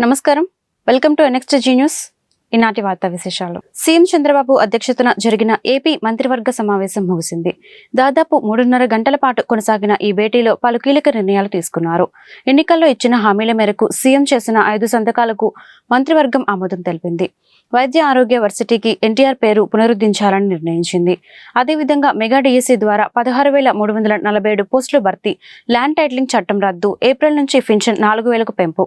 నమస్కారం, welcome to NXTG news. ఈనాటి వార్తా విశేషాలు. సీఎం చంద్రబాబు అధ్యక్షతన జరిగిన ఏపీ మంత్రివర్గ సమావేశం ముగిసింది. దాదాపు 3.5 గంటల పాటు కొనసాగిన ఈ భేటీలో పలు కీలక నిర్ణయాలు తీసుకున్నారు. ఎన్నికల్లో ఇచ్చిన హామీల మేరకు సీఎం చేసిన 5 సంతకాలకు మంత్రివర్గం ఆమోదం తెలిపింది. వైద్య ఆరోగ్య వర్సిటీకి ఎన్టీఆర్ పేరు పునరుద్ధరించాలని నిర్ణయించింది. అదేవిధంగా మెగా డిఎస్సి ద్వారా 16,347 పోస్టులు భర్తీ, ల్యాండ్ టైటిలింగ్ చట్టం రద్దు, ఏప్రిల్ నుంచి పింఛన్ 4,000కు పెంపు,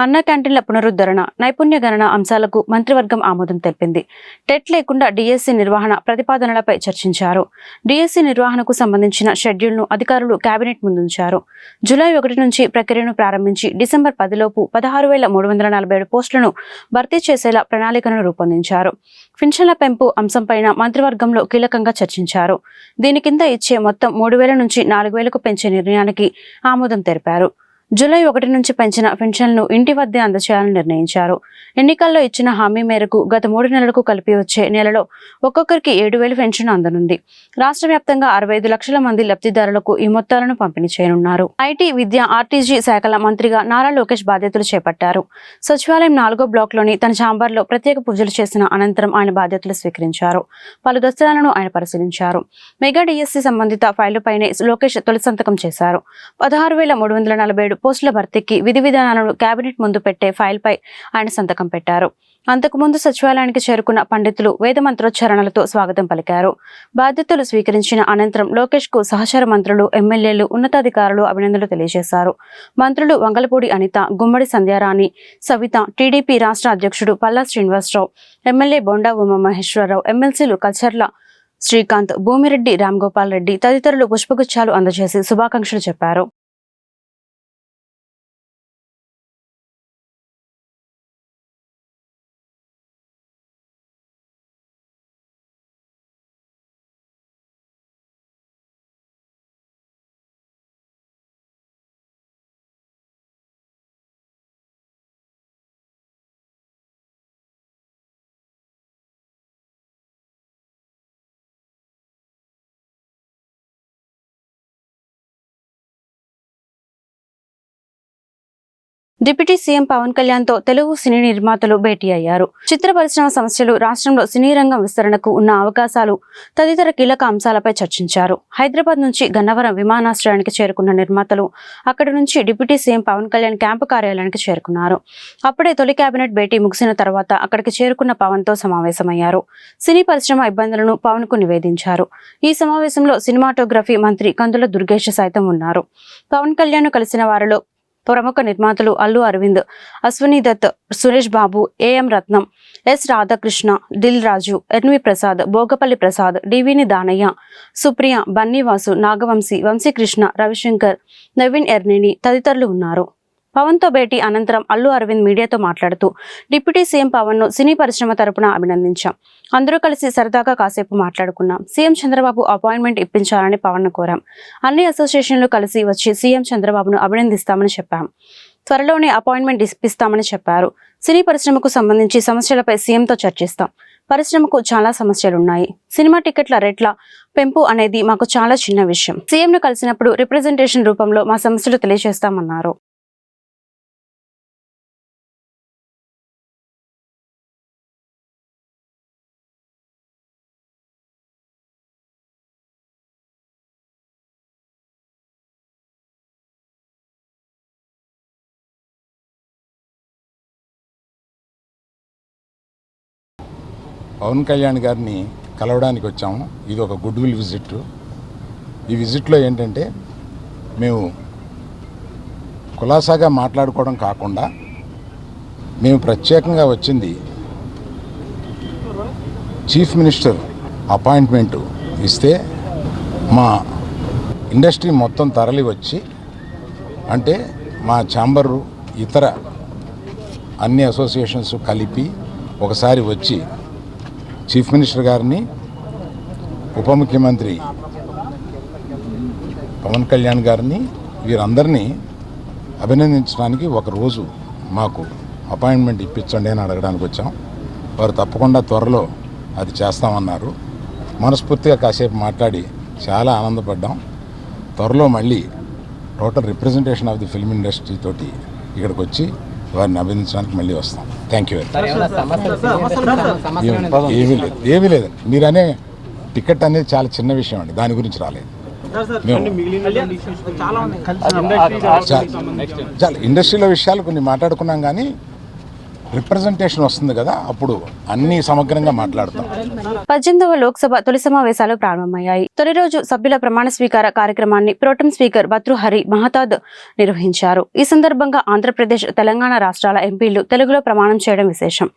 అన్న క్యాంటీన్ల పునరుద్ధరణ, నైపుణ్య గణన అంశాలకు మంత్రివర్గం ఆమోదం తెలిపింది. టెట్ లేకుండా డిఎస్సి నిర్వహణ ప్రతిపాదనలపై చర్చించారు. డిఎస్సి నిర్వహణకు సంబంధించిన షెడ్యూల్ను అధికారులు కేబినెట్ ముందుంచారు. జూలై 1 నుంచి ప్రక్రియను ప్రారంభించి డిసెంబర్ 10 లోపు 16,347 పోస్టులను భర్తీ చేసేలా ప్రణాళికను రూపొందించారు. పింఛన్ల పెంపు అంశంపైన మంత్రివర్గంలో కీలకంగా చర్చించారు. దీని కింద ఇచ్చే మొత్తం 3,000 నుంచి 4,000కు పెంచే నిర్ణయానికి ఆమోదం తెలిపారు. జూలై 1 నుంచి పెంచిన పెన్షన్లను ఇంటి వద్దే అందజేయాలని నిర్ణయించారు. ఎన్నికల్లో ఇచ్చిన హామీ మేరకు గత 3 నెలలకు కలిపి వచ్చే నెలలో ఒక్కొక్కరికి 7,000 పెన్షన్ అందనుంది. రాష్ట్ర వ్యాప్తంగా 65 లక్షల మంది లబ్ధిదారులకు ఈ మొత్తాలను పంపిణీ చేయనున్నారు. ఐటీ, విద్య, ఆర్టీజీ శాఖల మంత్రిగా నారా లోకేష్ బాధ్యతలు చేపట్టారు. సచివాలయం 4వ బ్లాక్లోని తన ఛాంబర్లో ప్రత్యేక పూజలు చేసిన అనంతరం ఆయన బాధ్యతలు స్వీకరించారు. పలు దస్త్రాలను ఆయన పరిశీలించారు. మెగా డిఎస్సి సంబంధిత ఫైలుపైనే లోకేష్ తొలి సంతకం చేశారు. 16,347 పోస్టుల భర్తీకి విధి విధానాలను కేబినెట్ ముందు పెట్టే ఫైల్పై ఆయన సంతకం పెట్టారు. అంతకుముందు సచివాలయానికి చేరుకున్న పండితులు వేద మంత్రోచ్చారణలతో స్వాగతం పలికారు. బాధ్యతలు స్వీకరించిన అనంతరం లోకేష్ కు సహచర మంత్రులు, ఎమ్మెల్యేలు, ఉన్నతాధికారులు అభినందనలు తెలియజేశారు. మంత్రులు వంగలపూడి అనిత, గుమ్మడి సంధ్యారాణి, సవిత, టీడీపీ రాష్ట్ర అధ్యక్షుడు పల్లా శ్రీనివాసరావు, ఎమ్మెల్యే బొండా ఉమామహేశ్వరరావు, ఎమ్మెల్సీలు కల్చర్ల శ్రీకాంత్, భూమిరెడ్డి, రామ్గోపాల్ రెడ్డి తదితరులు పుష్పగుచ్చాలు అందజేసి శుభాకాంక్షలు చెప్పారు. డిప్యూటీ సీఎం పవన్ కళ్యాణ్ తో తెలుగు సినీ నిర్మాతలు భేటీ అయ్యారు. చిత్ర పరిశ్రమ సమస్యలు, రాష్ట్రంలో సినీ రంగం విస్తరణకు ఉన్న అవకాశాలు తదితర కీలక అంశాలపై చర్చించారు. హైదరాబాద్ నుంచి గన్నవరం విమానాశ్రయానికి చేరుకున్న నిర్మాతలు అక్కడి నుంచి deputy CM Pawan Kalyan camp కార్యాలయానికి చేరుకున్నారు. అప్పుడే తొలి కేబినెట్ భేటీ ముగిసిన తర్వాత అక్కడికి చేరుకున్న పవన్ తో సమావేశమయ్యారు. సినీ పరిశ్రమ ఇబ్బందులను పవన్ కు నివేదించారు. ఈ సమావేశంలో సినిమాటోగ్రఫీ మంత్రి కందుల దుర్గేష్ సైతం ఉన్నారు. పవన్ కళ్యాణ్ కలిసిన వారిలో ప్రముఖ నిర్మాతలు Allu Aravind, Ashwini Dutt, Suresh Babu, A M Ratnam, S Radhakrishna, Dil Raju, N V Prasad, Bhogapalli Prasad, D V V Danayya, Supriya, Bunny Vasu, Naga Vamsi, Vamsi Krishna, Ravi Shankar, Naveen Yerneni తదితరులు ఉన్నారు. పవన్ తో భేటీ అనంతరం అల్లు అరవింద్ మీడియాతో మాట్లాడుతూ డిప్యూటీ సీఎం పవన్ ను సినీ పరిశ్రమ తరపున అభినందించాం. అందరూ కలిసి సరదాగా కాసేపు మాట్లాడుకున్నాం. సీఎం చంద్రబాబు అపాయింట్మెంట్ ఇప్పించాలని పవన్ ను కోరాం. అన్ని అసోసియేషన్లు కలిసి వచ్చి సీఎం చంద్రబాబును అభినందిస్తామని చెప్పాం. త్వరలోనే అపాయింట్మెంట్ ఇప్పిస్తామని చెప్పారు. సినీ పరిశ్రమకు సంబంధించి సమస్యలపై సీఎంతో చర్చిస్తాం. పరిశ్రమకు చాలా సమస్యలున్నాయి. సినిమా టికెట్ల రేట్ల పెంపు అనేది మాకు చాలా చిన్న విషయం. సీఎం ను కలిసినప్పుడు రిప్రజెంటేషన్ రూపంలో మా సమస్యలు తెలియజేస్తామన్నారు. పవన్ కళ్యాణ్ గారిని కలవడానికి వచ్చాము. ఇది ఒక గుడ్ విల్ విజిట్. ఈ విజిట్లో ఏంటంటే మేము కులాసాగా మాట్లాడుకోవడం కాకుండా మేము ప్రత్యేకంగా వచ్చింది చీఫ్ మినిస్టర్ అపాయింట్మెంటు ఇస్తే మా ఇండస్ట్రీ మొత్తం తరలి వచ్చి, అంటే మా ఛాంబరు ఇతర అన్ని అసోసియేషన్స్ కలిపి ఒకసారి వచ్చి చీఫ్ మినిస్టర్ గారిని, ఉప ముఖ్యమంత్రి పవన్ కళ్యాణ్ గారిని, వీరందరినీ అభినందించడానికి ఒకరోజు మాకు అపాయింట్మెంట్ ఇప్పించండి అని అడగడానికి వచ్చాం. వారు తప్పకుండా త్వరలో అది చేస్తామన్నారు. మనస్ఫూర్తిగా కాసేపు మాట్లాడి చాలా ఆనందపడ్డాం. త్వరలో మళ్ళీ total representation of the film industry తోటి ఇక్కడికి వచ్చి వారిని అభినందించడానికి మళ్ళీ వస్తాం. Thank you. ఏమీ లేదు. మీరనే టికెట్ అనేది చాలా చిన్న విషయం అండి, దాని గురించి రాలేదు. చాలా ఇండస్ట్రీలో విషయాలు కొన్ని మాట్లాడుకున్నాం, కానీ రిప్రజెంటేషన్ వస్తుంది కదా, అప్పుడు అన్ని సమగ్రంగా మాట్లాడతాం. 18వ లోక్సభ తొలి సమావేశాలు ప్రారంభమయ్యాయి. తొలి రోజు సభ్యుల ప్రమాణ స్వీకార కార్యక్రమాన్ని ప్రోటెం స్పీకర్ భర్తృహరి మహతాబ్ నిర్వహించారు. ఈ సందర్భంగా ఆంధ్రప్రదేశ్, తెలంగాణ రాష్ట్రాల ఎంపీలు తెలుగులో ప్రమాణం చేయడం విశేషం.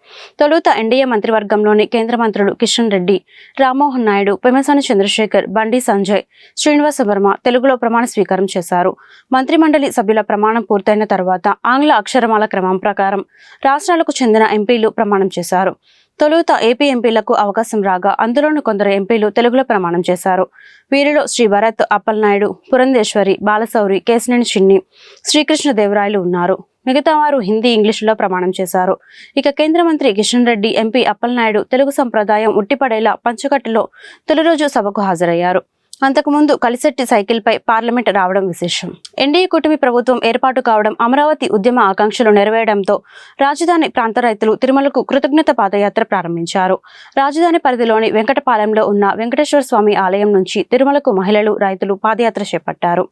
తొలుత ఎన్డీఏ మంత్రివర్గంలోని కేంద్ర మంత్రులు కిషన్ రెడ్డి, రామ్మోహన్ నాయుడు, పెమ్మసాని చంద్రశేఖర్, బండి సంజయ్, శ్రీనివాస వర్మ తెలుగులో ప్రమాణ స్వీకారం చేశారు. మంత్రిమండలి సభ్యుల ప్రమాణం పూర్తయిన తర్వాత ఆంగ్ల అక్షరమాల క్రమం ప్రకారం రాష్ట్రాలకు చెందిన ఎంపీలు ప్రమాణం చేశారు. తొలుత ఏపీ ఎంపీలకు అవకాశం రాగా అందులోని కొందరు ఎంపీలు తెలుగులో ప్రమాణం చేశారు. వీరిలో శ్రీ భరత్, అప్పలనాయుడు, పురంధేశ్వరి, బాలశౌరి, కేశినేని చిన్ని, శ్రీకృష్ణదేవరాయలు ఉన్నారు. మిగతా వారు హిందీ, ఇంగ్లీషులో ప్రమాణం చేశారు. ఇక కేంద్ర మంత్రి కిషన్ రెడ్డి, ఎంపీ అప్పలనాయుడు తెలుగు సంప్రదాయం ఉట్టిపడేలా పంచకట్టులో తొలి రోజు సభకు హాజరయ్యారు. అంతకుముందు కలిసెట్టి సైకిల్పై పార్లమెంట్ రావడం విశేషం. ఎన్డీఏ కూటమి ప్రభుత్వం ఏర్పాటు కావడం, అమరావతి ఉద్యమ ఆకాంక్షలు నెరవేరడంతో రాజధాని ప్రాంత రైతులు తిరుమలకు కృతజ్ఞత పాదయాత్ర ప్రారంభించారు. రాజధాని పరిధిలోని వెంకటపాలెంలో ఉన్న వెంకటేశ్వర స్వామి ఆలయం నుంచి తిరుమలకు మహిళలు, రైతులు పాదయాత్ర చేపట్టారు.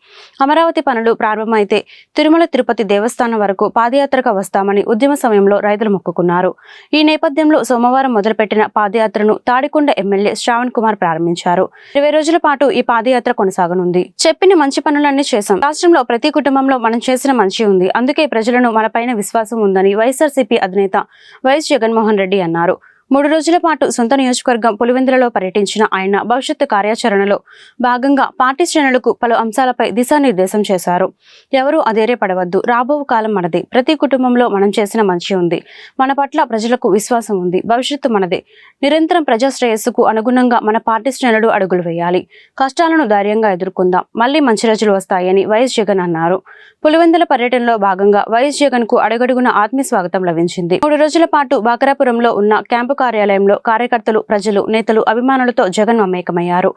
అమరావతి పనులు ప్రారంభమైతే తిరుమల తిరుపతి దేవస్థానం వరకు పాదయాత్రగా వస్తామని ఉద్యమ సమయంలో రైతులు మొక్కుకున్నారు. ఈ నేపథ్యంలో సోమవారం మొదలుపెట్టిన పాదయాత్రను తాడికొండ ఎమ్మెల్యే శ్రావణ్ కుమార్ ప్రారంభించారు. 20 రోజుల పాటు ఈ పాదయాత్ర కొనసాగనుంది. చెప్పిన మంచి పనులన్నీ చేశాం. రాష్ట్రంలో ప్రతి కుటుంబంలో మనం చేసిన మంచి ఉంది. అందుకే ప్రజలను మనపైన విశ్వాసం ఉందని వైఎస్ఆర్సీపీ అధినేత వైఎస్ జగన్మోహన్ రెడ్డి అన్నారు. 3 రోజుల పాటు సొంత నియోజకవర్గం పులివెందులలో పర్యటించిన ఆయన భవిష్యత్తు కార్యాచరణలో భాగంగా పార్టీ శ్రేణులకు పలు అంశాలపై దిశానిర్దేశం చేశారు. ఎవరూ అధైర్యపడవద్దు, రాబో కాలం మనదే. ప్రతి కుటుంబంలో మనం చేసిన మంచి ఉంది. మన పట్ల ప్రజలకు విశ్వాసం ఉంది. భవిష్యత్తు మనదే. నిరంతరం ప్రజా శ్రేయస్సుకు అనుగుణంగా మన పార్టీ శ్రేణులు అడుగులు వేయాలి. కష్టాలను ధైర్యంగా ఎదుర్కొందాం. మళ్లీ మంచి రోజులు వస్తాయని వైఎస్ జగన్ అన్నారు. పులివెందుల పర్యటనలో భాగంగా వైఎస్ జగన్ కు అడుగడుగున ఆత్మీయ స్వాగతం లభించింది. 3 రోజుల పాటు బాకరాపురంలో ఉన్న క్యాంపు కార్యాలయంలో కార్యకర్తలు, ప్రజలు, నేతలు, అభిమానులతో జగన్ మమేకమయ్యారు.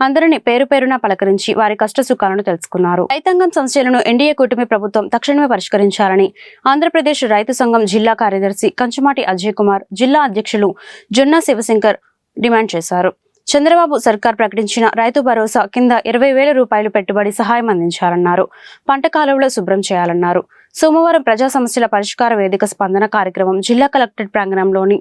అందరినీ పేరు పేరున పలకరించి వారి కష్ట సుఖాలను తెలుసుకున్నారు. రైతాంగం సమస్యలను ఎన్డీఏ కూటమి ప్రభుత్వం తక్షణమే పరిష్కరించాలని ఆంధ్రప్రదేశ్ రైతు సంఘం జిల్లా కార్యదర్శి కంచుమాటి అజయ్ కుమార్, జిల్లా అధ్యక్షులు జొన్నా శివశంకర్ డిమాండ్ చేశారు. చంద్రబాబు సర్కార్ ప్రకటించిన రైతు భరోసా కింద 20,000 రూపాయలు పెట్టుబడి సహాయం అందించాలన్నారు. పంట కాలువలో శుభ్రం చేయాలన్నారు. సోమవారం ప్రజా సమస్యల పరిష్కార వేదిక స్పందన కార్యక్రమం జిల్లా కలెక్టరేట్ ప్రాంగణంలోని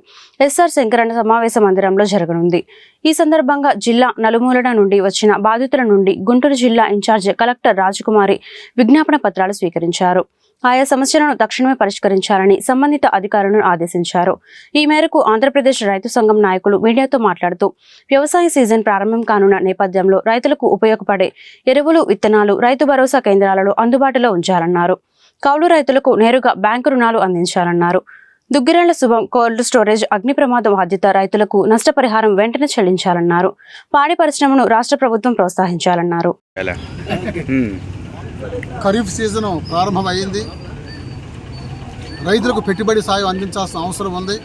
ఎస్ఆర్ శంకరన్న సమావేశ మందిరంలో జరగనుంది. ఈ సందర్భంగా జిల్లా నలుమూలల నుండి వచ్చిన బాధితుల నుండి గుంటూరు జిల్లా ఇన్ఛార్జ్ కలెక్టర్ రాజకుమారి విజ్ఞాపన పత్రాలు స్వీకరించారు. ఆయా సమస్యలను తక్షణమే పరిష్కరించాలని సంబంధిత అధికారులను ఆదేశించారు. ఈ మేరకు ఆంధ్రప్రదేశ్ రైతు సంఘం నాయకులు మీడియాతో మాట్లాడుతూ వ్యవసాయ సీజన్ ప్రారంభం కానున్న నేపథ్యంలో రైతులకు ఉపయోగపడే ఎరువులు, విత్తనాలు రైతు భరోసా కేంద్రాలలో అందుబాటులో ఉంచాలన్నారు. కౌలు రైతులకు నేరుగా బ్యాంకు రుణాలు అందించాలన్నారు. దుగ్గిరాళ్ల శుభం కోల్డ్ స్టోరేజ్ అగ్ని ప్రమాదం బాధిత రైతులకు నష్టపరిహారం వెంటనే చెల్లించాలన్నారు. పాడి పరిశ్రమను రాష్ట్ర ప్రభుత్వం ప్రోత్సహించాలన్నారు. ఖరీఫ్ సీజను ప్రారంభమైంది. రైతులకు పెట్టుబడి సాయం అందించాల్సిన అవసరం ఉంది.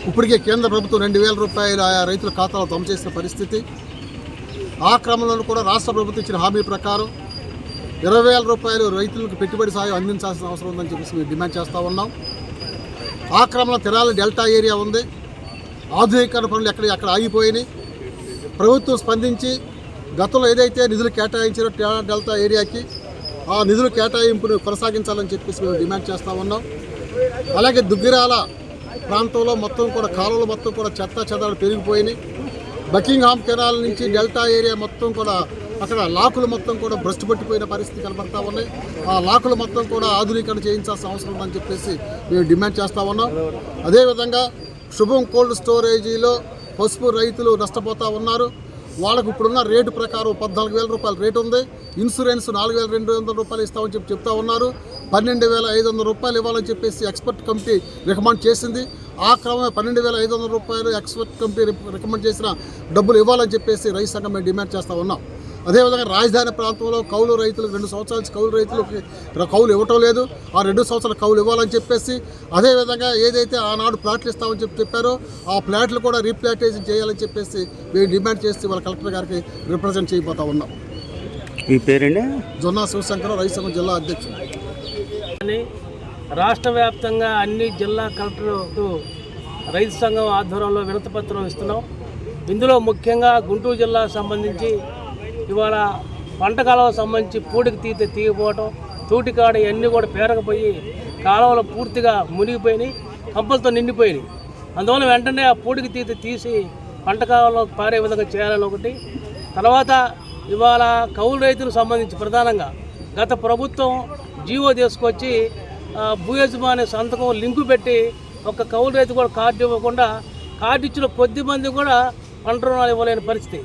ఇప్పటికే కేంద్ర ప్రభుత్వం 2,000 రూపాయలు ఆయా రైతుల ఖాతాలో జమ చేసిన పరిస్థితి. ఆ క్రమంలో కూడా రాష్ట్ర ప్రభుత్వం ఇచ్చిన హామీ ప్రకారం 20,000 రూపాయలు రైతులకు పెట్టుబడి సాయం అందించాల్సిన అవసరం ఉందని చెప్పేసి మేము డిమాండ్ చేస్తూ ఉన్నాం. ఆ క్రమంలో తెనాలి డెల్టా ఏరియా ఉంది. ఆధునీకరణ పనులు ఎక్కడ ఆగిపోయినాయి. ప్రభుత్వం స్పందించి గతంలో ఏదైతే నిధులు కేటాయించారో తెనాలి డెల్టా ఏరియాకి ఆ నిధుల కేటాయింపును కొనసాగించాలని చెప్పేసి మేము డిమాండ్ చేస్తూ ఉన్నాం. అలాగే దుగ్గిరాల ప్రాంతంలో మొత్తం కూడా కాలువలు మొత్తం కూడా చెత్త చెదాలు పెరిగిపోయినాయి. బకింగ్హామ్ కెనాల్ నుంచి డెల్టా ఏరియా మొత్తం కూడా అక్కడ లాకులు మొత్తం కూడా భ్రష్టు పట్టిపోయిన పరిస్థితి కనబడతా ఉన్నాయి. ఆ లాకులు మొత్తం కూడా ఆధునీకరణ చేయించాల్సిన అవసరం ఉందని చెప్పేసి మేము డిమాండ్ చేస్తూ ఉన్నాం. అదేవిధంగా శుభం కోల్డ్ స్టోరేజీలో పసుపు రైతులు నష్టపోతూ ఉన్నారు. వాళ్ళకు ఇప్పుడున్న రేటు ప్రకారం 14,000 రూపాయల రేటు ఉంది. ఇన్సూరెన్స్ 4,200 రూపాయలు ఇస్తామని చెప్తా ఉన్నారు. 12,500 రూపాయలు ఇవ్వాలని చెప్పేసి ఎక్స్పర్ట్ కమిటీ రికమెండ్ చేసింది. ఆ క్రమమే 12,500 రూపాయలు ఎక్స్పర్ట్ కమిటీ రికమెండ్ చేసిన డబ్బులు ఇవ్వాలని చెప్పేసి రైతు సంఘం మేము డిమాండ్ చేస్తూ ఉన్నాం. అదేవిధంగా రాజధాని ప్రాంతంలో కౌలు రైతులకు 2 సంవత్సరాల నుంచి కౌలు రైతులకి కౌలు ఇవ్వటం లేదు. ఆ 2 సంవత్సరాల కౌలు ఇవ్వాలని చెప్పేసి, అదేవిధంగా ఏదైతే ఆనాడు ప్లాట్లు ఇస్తామని చెప్పారో ఆ ప్లాట్లు కూడా రీప్లాటేషన్ చేయాలని చెప్పేసి మేము డిమాండ్ చేసి వాళ్ళ కలెక్టర్ గారికి రిప్రజెంట్ చేయబోతా ఉన్నాం. మీ పేరండి? జొన్నా శివశంకర్, రైతు సంఘం జిల్లా అధ్యక్షుడు. రాష్ట్ర వ్యాప్తంగా అన్ని జిల్లా కలెక్టర్లకు రైతు సంఘం ఆధ్వర్యంలో వినతిపత్రం ఇస్తున్నాం. ఇందులో ముఖ్యంగా గుంటూరు జిల్లా సంబంధించి ఇవాళ పంట కాలువ సంబంధించి పూడికి తీయకపోవటం, తూటికాడ ఇవన్నీ కూడా పేరకపోయి కాలువలు పూర్తిగా మునిగిపోయినాయి, కంపలతో నిండిపోయినాయి. అందువల్ల వెంటనే ఆ పూడికి తీసి పంట కాలువలో పారే విధంగా చేయాలని ఒకటి. తర్వాత ఇవాళ కౌలు రైతులకు సంబంధించి ప్రధానంగా గత ప్రభుత్వం జీవో తీసుకొచ్చి భూ యజమాని సంతకం లింకు పెట్టి ఒక కౌలు రైతు కూడా కార్డు ఇవ్వకుండా కార్డు ఇచ్చిన కొద్ది మంది కూడా పంట రుణాలు ఇవ్వలేని పరిస్థితి.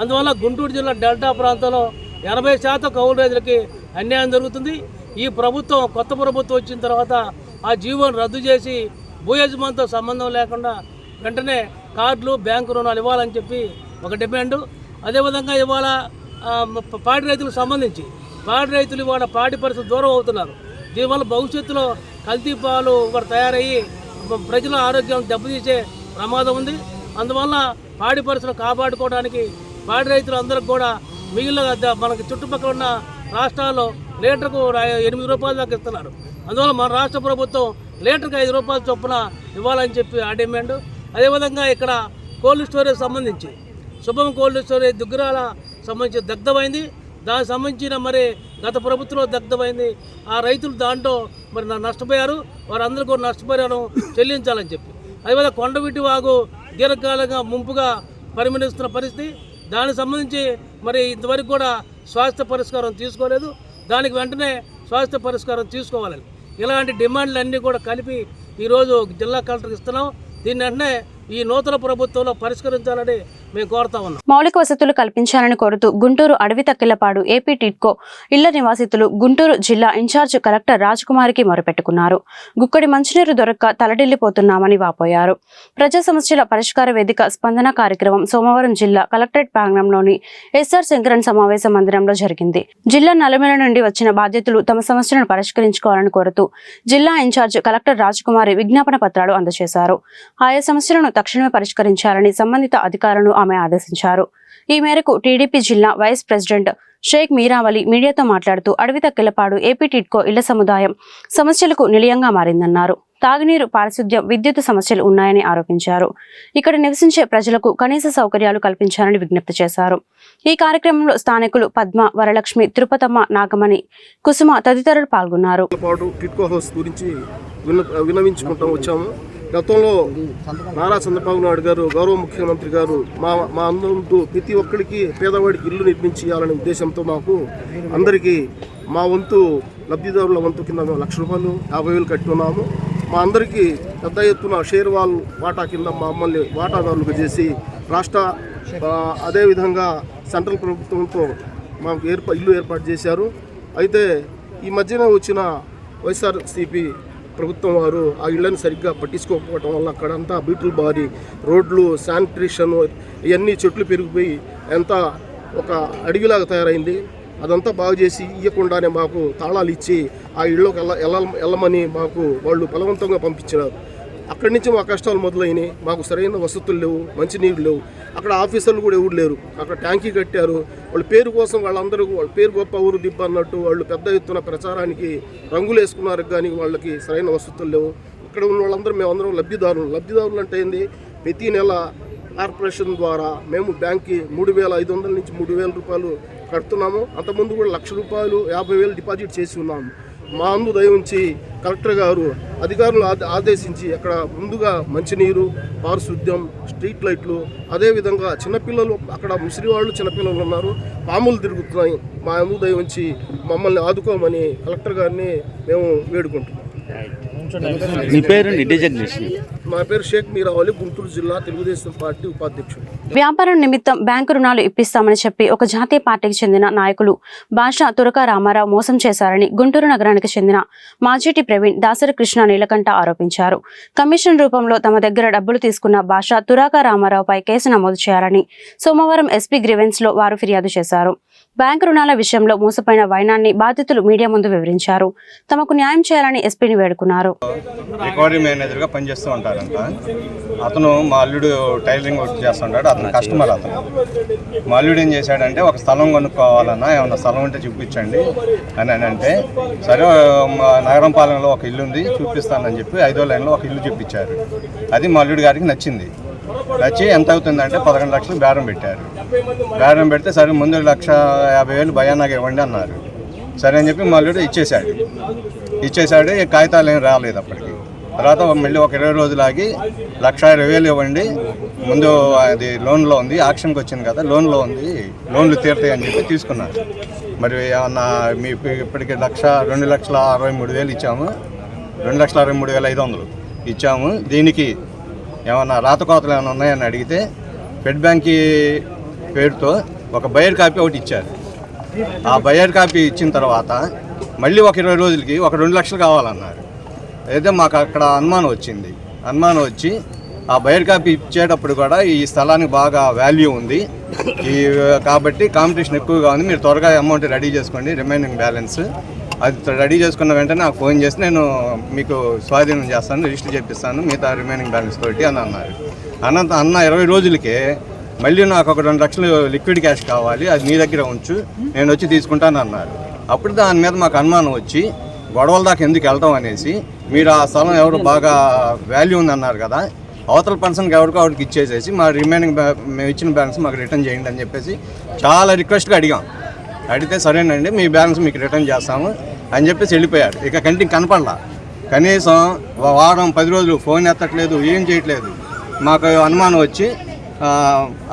అందువల్ల గుంటూరు జిల్లా డెల్టా ప్రాంతంలో 80% కౌలు రైతులకి అన్యాయం జరుగుతుంది. ఈ ప్రభుత్వం కొత్త ప్రభుత్వం వచ్చిన తర్వాత ఆ జీవోను రద్దు చేసి భూ యజమానితో సంబంధం లేకుండా వెంటనే కార్డులు బ్యాంకు రుణాలు ఇవ్వాలని చెప్పి ఒక డిమాండు. అదేవిధంగా ఇవాళ పాడి రైతులకు సంబంధించి పాడి రైతులు ఇవాళ పాడి పరిస్థితి దూరం అవుతున్నారు. దీనివల్ల భవిష్యత్తులో కల్తీ పాలు కూడా తయారయ్యి ప్రజల ఆరోగ్యం దెబ్బతీసే ప్రమాదం ఉంది. అందువల్ల పాడి పరిస్థితులు కాపాడుకోవడానికి పాడి రైతులు అందరికి కూడా మిగిలిన మనకి చుట్టుపక్కల ఉన్న రాష్ట్రాల్లో లీటర్కు 8 రూపాయల దాకా ఇస్తున్నారు. అందువల్ల మన రాష్ట్ర ప్రభుత్వం లీటర్కి 5 రూపాయల చొప్పున ఇవ్వాలని చెప్పి ఆ డిమాండ్. అదేవిధంగా ఇక్కడ కోల్డ్ స్టోరేజ్ సంబంధించి శుభం కోల్డ్ స్టోరేజ్ దుగ్గరాల సంబంధించి దగ్ధమైంది. దానికి సంబంధించిన మరి గత ప్రభుత్వంలో దగ్ధమైంది. ఆ రైతులు దాంట్లో మరి నష్టపోయారు. వారందరూ కూడా నష్టపరిహారం చెల్లించాలని చెప్పి. అదేవిధంగా కొండవీటి వాగు దీర్ఘకాలంగా ముంపుగా పరిగణిస్తున్న పరిస్థితి. దానికి సంబంధించి మరి ఇంతవరకు కూడా స్వాస్థ్య పరిష్కారం తీసుకోలేదు. దానికి వెంటనే స్వాస్థ్య పరిష్కారం తీసుకోవాలని ఇలాంటి డిమాండ్లు అన్నీ కూడా కలిపి ఈరోజు జిల్లా కలెక్టర్కి ఇస్తున్నాం. దీన్ని వెంటనే ఈ నూతన ప్రభుత్వంలో పరిష్కరించాలని మేము కోరుతా ఉన్నాం. మౌలిక వసతులు కల్పించాలని కోరుతూ గుంటూరు అడవి తక్కిలపాడు ఏపీ టిడ్కో ఇళ్ల నివాసితులు గుంటూరు జిల్లా ఇన్ఛార్జ్ కలెక్టర్ రాజ్కుమారికి మొరపెట్టుకున్నారు. గుక్కడి మంచినీరు దొరక్క తలడిల్లిపోతున్నామని వాపోయారు. ప్రజా సమస్యల పరిష్కార వేదిక స్పందన కార్యక్రమం సోమవారం జిల్లా కలెక్టరేట్ ప్రాంగణంలోని ఎస్ఆర్ శంకరన్ సమావేశ మందిరంలో జరిగింది. జిల్లా నలుమూల నుండి వచ్చిన బాధ్యతలు తమ సమస్యలను పరిష్కరించుకోవాలని కోరుతూ జిల్లా ఇన్ఛార్జ్ కలెక్టర్ రాజ్కుమారి విజ్ఞాపన పత్రాలు అందజేశారు. ఆయా సమస్యలను తక్షణమే పరిష్కరించాలని సంబంధిత అధికారులను ఆమె ఆదేశించారు. ఈ మేరకు టీడీపీ జిల్లా వైస్ ప్రెసిడెంట్ షేక్ మీరావలి మీడియాతో మాట్లాడుతూ అడవి తక్కిలపాడు ఏపీ టిడ్కో ఇళ్ల సముదాయం సమస్యలకు నిలయంగా మారిందన్నారు. తాగునీరు, పారిశుద్ధ్యం, విద్యుత్ సమస్యలు ఉన్నాయని ఆరోపించారు. ఇక్కడ నివసించే ప్రజలకు కనీస సౌకర్యాలు కల్పించాలని విజ్ఞప్తి చేశారు. ఈ కార్యక్రమంలో స్థానికులు పద్మ, వరలక్ష్మి, తిరుపతమ్మ, నాగమణి, కుసుమ తదితరులు పాల్గొన్నారు. గతంలో నారా చంద్రబాబు నాయుడు గారు గౌరవ ముఖ్యమంత్రి గారు మా అందరూ ప్రతి ఒక్కరికి పేదవాడికి ఇల్లు నిర్మించి ఇవ్వాలనే ఉద్దేశంతో మాకు అందరికీ మా వంతు లబ్ధిదారుల వంతు కింద 1,00,000 రూపాయలు 50,000 కట్టున్నాము. మా అందరికీ పెద్ద ఎత్తున షేర్ వాల్ వాటా కింద మమ్మల్ని వాటాదారులుగా చేసి రాష్ట్ర అదేవిధంగా సెంట్రల్ ప్రభుత్వంతో మాకు ఇల్లు ఏర్పాటు చేశారు. అయితే ఈ మధ్యన వచ్చిన వైఎస్ఆర్సీపీ ప్రభుత్వం వారు ఆ ఇళ్లను సరిగ్గా పట్టించుకోకపోవటం వల్ల అక్కడంతా బీటులు బారి రోడ్లు, శానిటేషన్ ఇవన్నీ చెట్లు పెరిగిపోయి ఎంత ఒక అడవిలాగా తయారైంది. అదంతా బాగు చేసి ఇవ్వకుండానే మాకు తాళాలు ఇచ్చి ఆ ఇళ్ళకి వెళ్ళమని మాకు వాళ్ళు బలవంతంగా పంపించినారు. అక్కడి నుంచి మా కష్టాలు మొదలైనవి. మాకు సరైన వసతులు లేవు, మంచినీరు లేవు. అక్కడ ఆఫీసర్లు కూడా ఎవరు లేరు. అక్కడ ట్యాంకీ కట్టారు. వాళ్ళ పేరు కోసం వాళ్ళందరూ వాళ్ళ పేరు గొప్ప ఊరు దిబ్బ అన్నట్టు వాళ్ళు పెద్ద ఎత్తున ప్రచారానికి రంగులు వేసుకున్నారు. కానీ వాళ్ళకి సరైన వసతులు లేవు. ఇక్కడ ఉన్న వాళ్ళందరూ మేమందరం లబ్ధిదారులు అంటే ఏంది, ప్రతి నెల కార్పొరేషన్ ద్వారా మేము బ్యాంక్కి 3,500 నుంచి 3,000 రూపాయలు కడుతున్నాము. అంతకుముందు కూడా 1,00,000 రూపాయలు 50,000 డిపాజిట్ చేసి ఉన్నాము. మా అందు దయ ఉంచి కలెక్టర్ గారు అధికారులు ఆదేశించి అక్కడ ముందుగా మంచినీరు, పారిశుద్ధ్యం, స్ట్రీట్ లైట్లు, అదేవిధంగా చిన్నపిల్లలు అక్కడ ముసిరి వాళ్ళు చిన్నపిల్లలు ఉన్నారు, పాములు తిరుగుతున్నాయి. మా అందు దయ ఉంచి మమ్మల్ని ఆదుకోమని కలెక్టర్ గారిని మేము వేడుకుంటున్నాం. నా పేరు షేక్ మీరావలి, గుంటూరు జిల్లా తెలుగుదేశం పార్టీ ఉపాధ్యక్షుడు. వ్యాపారం నిమిత్తం బ్యాంకు రుణాలు ఇప్పిస్తామని చెప్పి ఒక జాతీయ పార్టీకి చెందిన నాయకులు భాషా తురక రామారావు మోసం చేశారని గుంటూరు నగరానికి చెందిన మాజీటి ప్రవీణ్, దాసరి కృష్ణ, నీలకంఠ ఆరోపించారు. కమిషన్ రూపంలో తమ దగ్గర డబ్బులు తీసుకున్న భాషా తురక రామారావుపై కేసు నమోదు చేయాలని సోమవారం ఎస్పీ గ్రీవెన్స్ లో వారు ఫిర్యాదు చేశారు. బ్యాంకు రుణాల విషయంలో మోసపోయిన వైనాన్ని బాధితులు మీడియా ముందు వివరించారు. తమకు న్యాయం చేయాలని ఎస్పీని వేడుకున్నారు. రికవరీ మేనేజర్గా పనిచేస్తూ ఉంటారంట. అతను మా అల్లుడు టైలరింగ్ వర్క్ చేస్తుంటాడు. అతను కస్టమర్. అతను మా అల్లుడు ఏం చేశాడంటే ఒక స్థలం కొనుక్కోవాలన్నా ఏమన్నా స్థలం ఉంటే చూపించండి అని అంటే సరే మా నగరం పాలనలో ఒక ఇల్లు ఉంది చూపిస్తానని చెప్పి 5వ లైన్లో ఒక ఇల్లు చూపించారు. అది మా అల్లుడు గారికి నచ్చింది. నచ్చి ఎంత అవుతుందంటే 11 లక్షలు బేరం పెట్టారు. బేరం పెడితే సరే ముందు 1,50,000 భయానాగా ఇవ్వండి అన్నారు. సరే అని చెప్పి మా అల్లుడు ఇచ్చేసాడు. ఈ కాగితాలు ఏం రాలేదు అప్పటికి. తర్వాత మళ్ళీ ఒక 20 రోజులు ఆగి 1,20,000 ఇవ్వండి, ముందు అది లోన్లో ఉంది, ఆక్షన్కి వచ్చింది కదా లోన్లో ఉంది, లోన్లు తీరుతాయి అని చెప్పి తీసుకున్నారు. మరి ఏమన్నా మీ ఇప్పటికి 2,63,000 ఇచ్చాము, 2,63,500 ఇచ్చాము. దీనికి ఏమన్నా రాతకోతలు ఏమైనా ఉన్నాయని అడిగితే ఫెడ్ బ్యాంక్ పేరుతో ఒక బయర్ కాపీ ఒకటి ఇచ్చారు. ఆ బయర్ కాపీ ఇచ్చిన తర్వాత మళ్ళీ ఒక 20 రోజులకి ఒక 2 లక్షలు కావాలన్నారు. అయితే మాకు అక్కడ అనుమానం వచ్చి ఆ బయర్ కాపీ ఇచ్చేటప్పుడు కూడా ఈ స్థలానికి బాగా వాల్యూ ఉంది కాబట్టి కాంపిటీషన్ ఎక్కువగా ఉంది, మీరు త్వరగా అమౌంట్ రెడీ చేసుకోండి, రిమైనింగ్ బ్యాలెన్స్ అది రెడీ చేసుకున్న వెంటనే నాకు ఫోన్ చేసి నేను మీకు స్వాధీనం చేస్తాను, రిజిస్టర్ చేపిస్తాను మిగతా రిమైనింగ్ బ్యాలెన్స్ తోటి అని అన్నారు. అన్న 20 రోజులకే మళ్ళీ నాకు ఒక 2 లక్షలు లిక్విడ్ క్యాష్ కావాలి, అది మీ దగ్గర ఉంచు, నేను వచ్చి తీసుకుంటాను అన్నారు. అప్పుడు దాని మీద మాకు అనుమానం వచ్చి గొడవల దాకా ఎందుకు వెళ్తాం అనేసి మీరు ఆ స్థలం ఎవరు బాగా వాల్యూ ఉందన్నారు కదా, అవతల పర్సన్కి ఎవరికి ఇచ్చేసేసి మా రిమైనింగ్ మేము ఇచ్చిన బ్యాలెన్స్ మాకు రిటర్న్ చేయండి అని చెప్పేసి చాలా రిక్వెస్ట్గా అడిగితే సరేనండి మీ బ్యాలెన్స్ మీకు రిటర్న్ చేస్తాము అని చెప్పేసి వెళ్ళిపోయారు. ఇక కంటికి కనపడలా. కనీసం వారం 10 రోజులు ఫోన్ ఎత్తట్లేదు, ఏం చేయట్లేదు. మాకు అనుమానం వచ్చి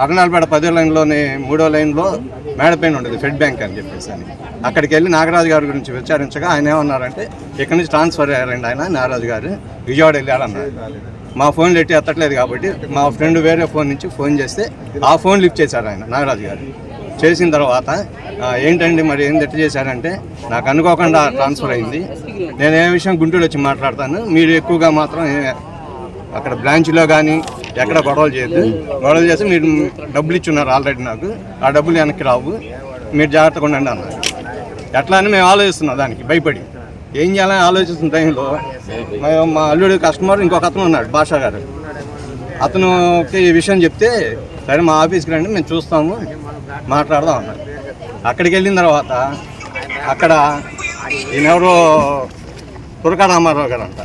అరణాలపేట 10వ లైన్లోని 3వ లైన్లో మేడపైన ఉండేది ఫెడ్ బ్యాంక్ అని చెప్పేసి అక్కడికి వెళ్ళి నాగరాజు గారి గురించి విచారించగా ఆయన ఏమన్నారంటే ఇక్కడి నుంచి ట్రాన్స్ఫర్ అయ్యారండి ఆయన నాగరాజు గారు, విజయవాడ వెళ్ళారన్నారు. మా ఫోన్లు ఎట్టి ఎత్తట్లేదు కాబట్టి మా ఫ్రెండ్ వేరే ఫోన్ నుంచి ఫోన్ చేస్తే ఆ ఫోన్ లిఫ్ట్ చేశారు ఆయన నాగరాజు గారు. చేసిన తర్వాత ఏంటండి మరి ఏం ఎట్ట చేశారంటే నాకు అనుకోకుండా ట్రాన్స్ఫర్ అయింది, నేను ఏ విషయం గుంటూరు వచ్చి మాట్లాడతాను, మీరు ఎక్కువగా మాత్రం అక్కడ బ్రాంచ్లో కానీ ఎక్కడ గొడవలు చేసి మీరు డబ్బులు ఇచ్చున్నారు ఆల్రెడీ, నాకు ఆ డబ్బులు వెనక్కి రావు, మీరు జాగ్రత్తగా ఉండండి అన్నారు. ఎట్లా అని మేము ఆలోచిస్తున్నాం, దానికి భయపడి ఏం చేయాలని ఆలోచిస్తున్న టైంలో మా అల్లుడు కస్టమర్ ఇంకొక అతను ఉన్నాడు భాషా గారు, అతనుకి ఈ విషయం చెప్తే సరే మా ఆఫీస్కి రండి మేము చూస్తాము మాట్లాడదాం అన్నారు. అక్కడికి వెళ్ళిన తర్వాత అక్కడ ఈయనెవరో తురకా రామారావు గారు అంట,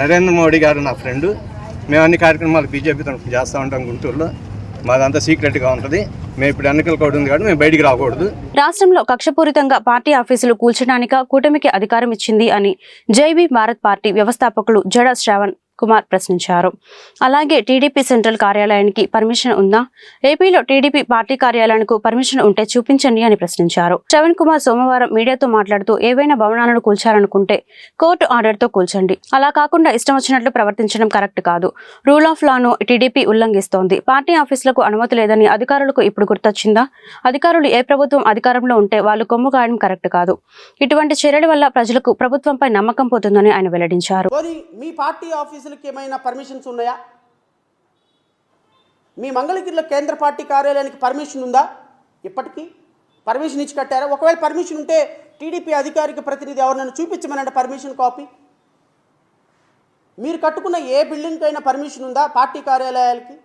నరేంద్ర మోడీ గారు నా ఫ్రెండు, మేము అన్ని కార్యక్రమాలు బీజేపీ తరఫున చేస్తూ ఉంటాం గుంటూరులో, మాదంతా సీక్రెట్గా ఉంటుంది, మేము ఇప్పుడు ఎన్నికల కోడ్ ఉంది కాబట్టి మేము బయటికి రాకూడదు. రాష్ట్రంలో కక్షపూరితంగా పార్టీ ఆఫీసులు కూల్చడానిక కూటమికి అధికారం ఇచ్చింది అని జైబీ భారత్ పార్టీ వ్యవస్థాపకులు జడ శ్రావణ్ కుమార్ ప్రశ్నించారు. అలాగే టీడీపీ సెంట్రల్ కార్యాలయానికి పర్మిషన్ ఉందా? ఏపీలో టీడీపీ పార్టీ కార్యాలయానికి పర్మిషన్ ఉంటే చూపించండి అని ప్రశ్నించారు. శ్రవణ్ కుమార్ సోమవారం మీడియాతో మాట్లాడుతూ ఏవైనా భవనాలను కూల్చాలనుకుంటే కోర్టు ఆర్డర్తో కూల్చండి, అలా కాకుండా ఇష్టం వచ్చినట్లు ప్రవర్తించడం కరెక్ట్ కాదు. రూల్ ఆఫ్ లాను టీడీపీ ఉల్లంఘిస్తోంది. పార్టీ ఆఫీసులకు అనుమతి లేదని అధికారులకు ఇప్పుడు గుర్తొచ్చిందా? అధికారులు ఏ ప్రభుత్వం అధికారంలో ఉంటే వాళ్ళు కొమ్ము కాయడం కరెక్ట్ కాదు. ఇటువంటి చర్యల వల్ల ప్రజలకు ప్రభుత్వంపై నమ్మకం పోతుందని ఆయన వెల్లడించారు. మీ పార్టీ ఆఫీసులకు ఏమైనా పర్మిషన్స్ ఉన్నాయా? మీ మంగళగిరిలో కేంద్ర పార్టీ కార్యాలయానికి పర్మిషన్ ఉందా? ఇప్పటికీ పర్మిషన్ ఇచ్చి కట్టారా? ఒకవేళ పర్మిషన్ ఉంటే టీడీపీ అధికారిక ప్రతినిధి ఎవరినైనా చూపించమనంటే పర్మిషన్ కాపీ. మీరు కట్టుకున్న ఏ బిల్డింగ్కి అయినా పర్మిషన్ ఉందా? పార్టీ కార్యాలయాలకి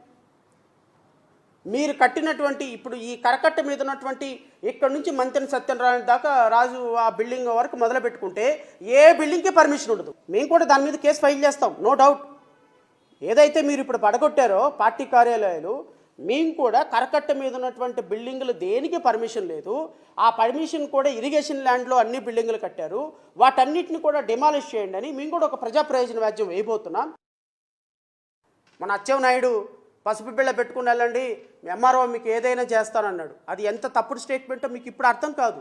మీరు కట్టినటువంటి ఇప్పుడు ఈ కరకట్ట మీద ఉన్నటువంటి ఇక్కడ నుంచి మంతెన సత్యనారాయణ దాకా రాజు ఆ బిల్డింగ్ వరకు మొదలు పెట్టుకుంటే ఏ బిల్డింగ్కి పర్మిషన్ ఉండదు. మేము కూడా దాని మీద కేసు ఫైల్ చేస్తాం, నో డౌట్. ఏదైతే మీరు ఇప్పుడు పడగొట్టారో పార్టీ కార్యాలయాలు, మేము కూడా కరకట్ట మీద ఉన్నటువంటి బిల్డింగులు దేనికి పర్మిషన్ లేదు. ఆ పర్మిషన్ కూడా ఇరిగేషన్ ల్యాండ్లో అన్ని బిల్డింగులు కట్టారు, వాటన్నిటిని కూడా డిమాలిష్ చేయండి అని మేము కూడా ఒక ప్రజా ప్రయోజన వ్యాజ్యం వేయబోతున్నాం. మన అచ్చెన్నాయుడు పసుపు బిళ్ళ పెట్టుకుని వెళ్ళండి, ఎంఆర్ఓ మీకు ఏదైనా చేస్తానన్నాడు. అది ఎంత తప్పుడు స్టేట్మెంటో మీకు ఇప్పుడు అర్థం కాదు,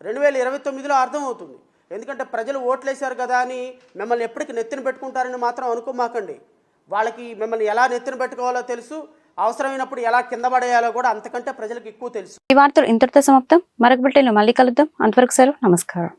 2029లో అర్థం అవుతుంది. ఎందుకంటే ప్రజలు ఓట్లేశారు కదా అని మిమ్మల్ని ఎప్పటికీ నెత్తిన పెట్టుకుంటారని మాత్రం అనుకోమాకండి. వాళ్ళకి మిమ్మల్ని ఎలా నెత్తిన పెట్టుకోవాలో తెలుసు, అవసరమైనప్పుడు ఎలా కింద పడేయాలో కూడా అంతకంటే ప్రజలకు ఎక్కువ తెలుసు. ఈ వార్తలు ఇంతటితో సమాప్తం. మరొక బులెటిన్లో మళ్ళీ కలుద్దాం. అంతవరకు సెలవు, నమస్కారం.